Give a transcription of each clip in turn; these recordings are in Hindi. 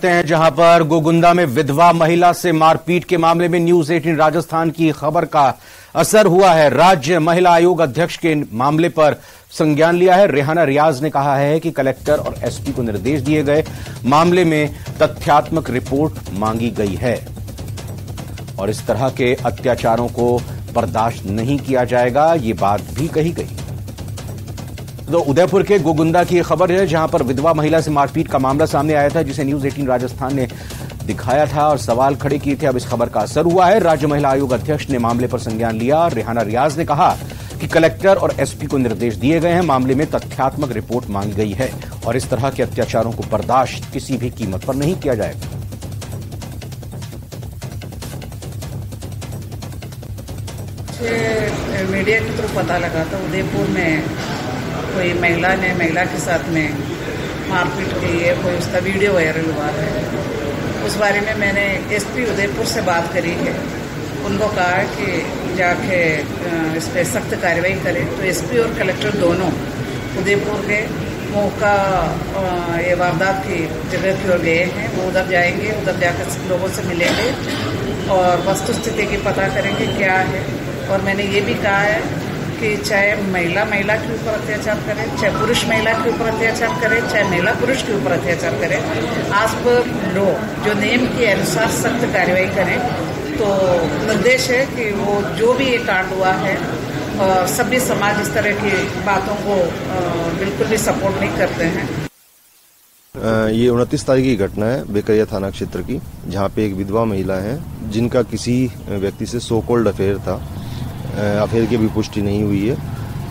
हैं जहां पर गोगुंदा में विधवा महिला से मारपीट के मामले में न्यूज 18 राजस्थान की खबर का असर हुआ है। राज्य महिला आयोग अध्यक्ष के मामले पर संज्ञान लिया है। रेहाना रियाज ने कहा है कि कलेक्टर और एसपी को निर्देश दिए गए, मामले में तथ्यात्मक रिपोर्ट मांगी गई है और इस तरह के अत्याचारों को बर्दाश्त नहीं किया जाएगा, ये बात भी कही गई। तो उदयपुर के गोगुंदा की खबर है जहां पर विधवा महिला से मारपीट का मामला सामने आया था, जिसे न्यूज 18 राजस्थान ने दिखाया था और सवाल खड़े किए थे। अब इस खबर का असर हुआ है। राज्य महिला आयोग अध्यक्ष ने मामले पर संज्ञान लिया। रेहाना रियाज ने कहा कि कलेक्टर और एसपी को निर्देश दिए गए हैं, मामले में तथ्यात्मक रिपोर्ट मांगी गई है और इस तरह के अत्याचारों को बर्दाश्त किसी भी कीमत पर नहीं किया जाएगा। मीडिया के थ्रू पता लगा था उदयपुर में कोई महिला ने महिला के साथ में मारपीट की है, कोई उसका वीडियो वायरल हुआ है। उस बारे में मैंने एसपी उदयपुर से बात करी है। उनको कहा कि जाके इस पर सख्त कार्रवाई करें। तो एसपी और कलेक्टर दोनों उदयपुर के मौका ये वारदात की जगह की ओर गए हैं। वो उधर जाएंगे, उधर जाकर लोगों से मिलेंगे और वस्तुस्थिति की पता करेंगे क्या है। और मैंने ये भी कहा है कि चाहे महिला महिला के ऊपर अत्याचार करे, चाहे पुरुष महिला के ऊपर अत्याचार करे, चाहे महिला पुरुष के ऊपर अत्याचार करे, आज पर लो जो नियम के अनुसार सख्त कार्रवाई करें। तो निर्देश है कि वो जो भी ये कांड हुआ है और सभी समाज इस तरह की बातों को बिल्कुल भी सपोर्ट नहीं करते हैं। ये 29 तारीख की घटना है बेकरिया थाना क्षेत्र की, जहाँ पे एक विधवा महिला है जिनका किसी व्यक्ति से सो कॉल्ड अफेयर था। अफेयर की भी पुष्टि नहीं हुई है,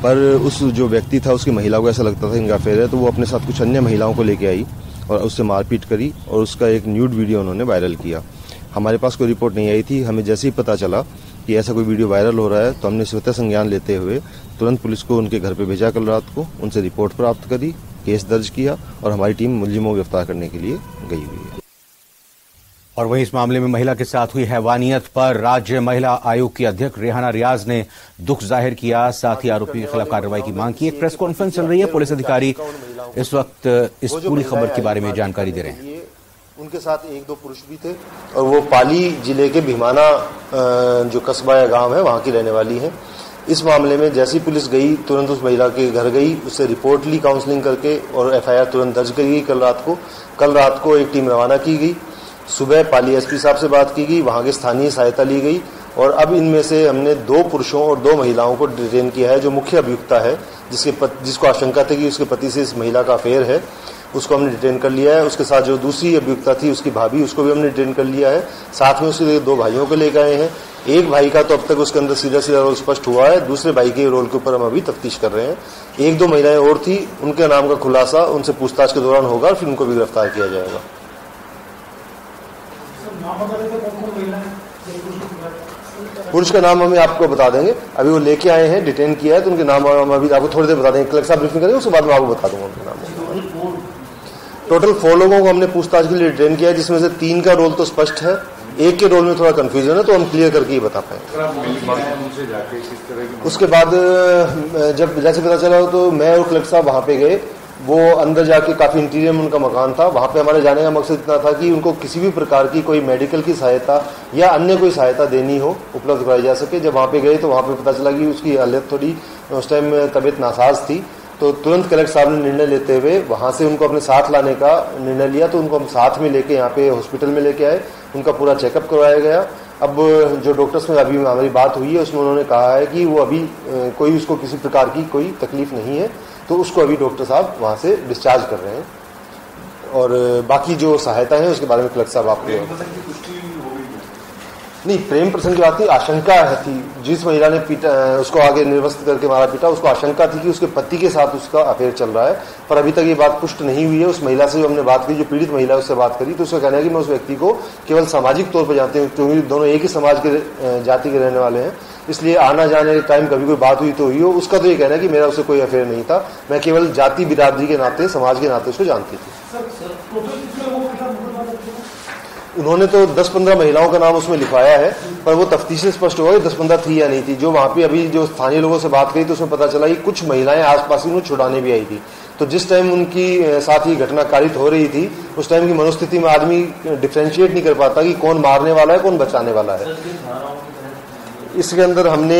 पर उस जो व्यक्ति था उसकी महिला को ऐसा लगता था इनका अफेयर है, तो वो अपने साथ कुछ अन्य महिलाओं को लेके आई और उससे मारपीट करी और उसका एक न्यूड वीडियो उन्होंने वायरल किया। हमारे पास कोई रिपोर्ट नहीं आई थी। हमें जैसे ही पता चला कि ऐसा कोई वीडियो वायरल हो रहा है तो हमने स्वतः संज्ञान लेते हुए तुरंत पुलिस को उनके घर पर भेजा। कल रात को उनसे रिपोर्ट प्राप्त करी, केस दर्ज किया और हमारी टीम मुलजिमों को गिरफ्तार करने के लिए गई हुई है। और वहीं इस मामले में महिला के साथ हुई हैवानियत पर राज्य महिला आयोग की अध्यक्ष रेहाना रियाज ने दुख जाहिर किया, साथ ही आरोपी के खिलाफ कार्रवाई की मांग की। एक प्रेस कॉन्फ्रेंस चल रही है, पुलिस अधिकारी इस वक्त इस पूरी खबर के बारे में जानकारी दे रहे हैं। उनके साथ 1-2 पुरुष भी थे और वो पाली जिले के भीमाना जो कस्बा या गांव है वहां की रहने वाली है। इस मामले में जैसी पुलिस गई तुरंत उस महिला के घर गई, उससे रिपोर्ट ली काउंसलिंग करके और एफआईआर तुरंत दर्ज करी गई। कल रात को एक टीम रवाना की गई। सुबह पाली एसपी साहब से बात की गई, वहां की स्थानीय सहायता ली गई और अब इनमें से हमने 2 पुरुषों और 2 महिलाओं को डिटेन किया है। जो मुख्य अभियुक्ता है जिसको आशंका थी कि उसके पति से इस महिला का अफेयर है, उसको हमने डिटेन कर लिया है। उसके साथ जो दूसरी अभियुक्ता थी उसकी भाभी, उसको भी हमने डिटेन कर लिया है। साथ में उसके 2 भाइयों को लेकर आए हैं। एक भाई का तो अब तक उसके अंदर सीधा रोल स्पष्ट हुआ है, दूसरे भाई के रोल के ऊपर हम अभी तफ्तीश कर रहे हैं। 1-2 महिलाएं और थी, उनके नाम का खुलासा उनसे पूछताछ के दौरान होगा और फिर उनको भी गिरफ्तार किया जाएगा। पुरुष का नाम हमें आपको बता देंगे, अभी वो लेके आए हैं, डिटेन किया है तो उनके नाम हम अभी आपको थोड़ी देर बता देंगे। कलेक्टर साहब ब्रीफिंग करेंगे, उसके बाद मैं आपको बता दूंगा उनके नाम। टोटल 4 लोगों को हमने पूछताछ के लिए डिटेन किया है, जिसमें से 3 का रोल तो स्पष्ट है, एक के रोल में थोड़ा कंफ्यूजन है, तो हम क्लियर करके ही बता पाएंगे। उसके बाद जब जैसे पता चला तो मैं और कलेक्टर साहब वहां पे गए। वो अंदर जाके काफी इंटीरियर में उनका मकान था। वहां पे हमारे जाने का मकसद इतना था कि उनको किसी भी प्रकार की कोई मेडिकल की सहायता या अन्य कोई सहायता देनी हो उपलब्ध कराई जा सके। जब वहां पे गए तो वहां पे पता चला कि उसकी हालत थोड़ी उस टाइम तबीयत नासाज थी, तो तुरंत कलेक्टर साहब ने निर्णय लेते हुए वहां से उनको अपने साथ लाने का निर्णय लिया। तो उनको हम साथ में लेके यहाँ पे हॉस्पिटल में लेके आए, उनका पूरा चेकअप करवाया गया। अब जो डॉक्टर्स में अभी हमारी बात हुई है उसमें उन्होंने कहा है कि वो अभी कोई उसको किसी प्रकार की कोई तकलीफ नहीं है, तो उसको अभी डॉक्टर साहब वहां से डिस्चार्ज कर रहे हैं और बाकी जो सहायता है उसके बारे में कलेक्टर साहब आपको नहीं, प्रेम प्रसंग की बात थी, आशंका थी। जिस महिला ने पीटा उसको आगे निर्वस्त्र करके मारा पीटा, उसको आशंका थी कि उसके पति के साथ उसका अफेयर चल रहा है, पर अभी तक ये बात पुष्ट नहीं हुई है। उस महिला से हमने बात की, जो पीड़ित महिला है उससे बात करी, तो उसका कहना है कि मैं उस व्यक्ति को केवल सामाजिक तौर पर जानती हूँ, क्योंकि दोनों एक ही समाज के जाति के रहने वाले हैं, इसलिए आना जाने के टाइम कभी कोई बात हुई तो हुई हो। उसका तो ये कहना है कि मेरा उससे कोई अफेयर नहीं था, मैं केवल जाति बिरादरी के नाते, समाज के नाते उसको जानती थी। उन्होंने तो 10-15 महिलाओं का नाम उसमें लिखवाया है, पर वो तफ्तीश से स्पष्ट हुआ कि 10-15 थी या नहीं थी। जो वहां पे अभी जो स्थानीय लोगों से बात करी तो उसमें पता चला कि कुछ महिलाएं आसपास उन्हें छुड़ाने भी आई थी। तो जिस टाइम उनकी साथ ही घटना कारित हो रही थी उस टाइम की मनोस्थिति में आदमी डिफ्रेंशिएट नहीं कर पाता कि कौन मारने वाला है कौन बचाने वाला है। इसके अंदर हमने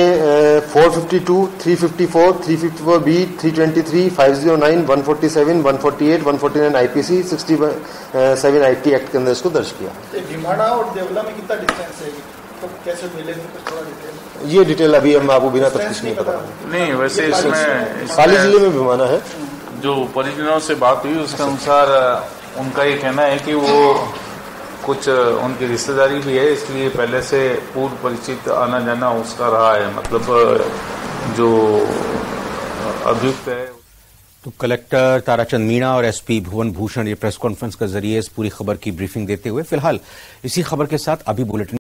452, 354, 354B, 323, 509, 147, 148, 149 IPC, 67 IT एक्ट के अंदर इसको दर्ज किया। भीमाड़ा और देवला में कितना डिस्टेंस है, तो कैसे मिले थोड़ा डिटेल? ये डिटेल अभी हम आपको बिना तफ्तीश नहीं पता नहीं। वैसे इसमें पाली जिले में भीमाना है। जो परिजनों से बात हुई उसके अनुसार उनका ये कहना है कि वो कुछ उनकी रिश्तेदारी भी है, इसलिए पहले से पूर्व परिचित आना जाना उसका रहा है। मतलब जो अभियुक्त है। तो कलेक्टर ताराचंद मीणा और एसपी भुवन भूषण ये प्रेस कॉन्फ्रेंस के जरिए इस पूरी खबर की ब्रीफिंग देते हुए फिलहाल इसी खबर के साथ अभी बुलेटिन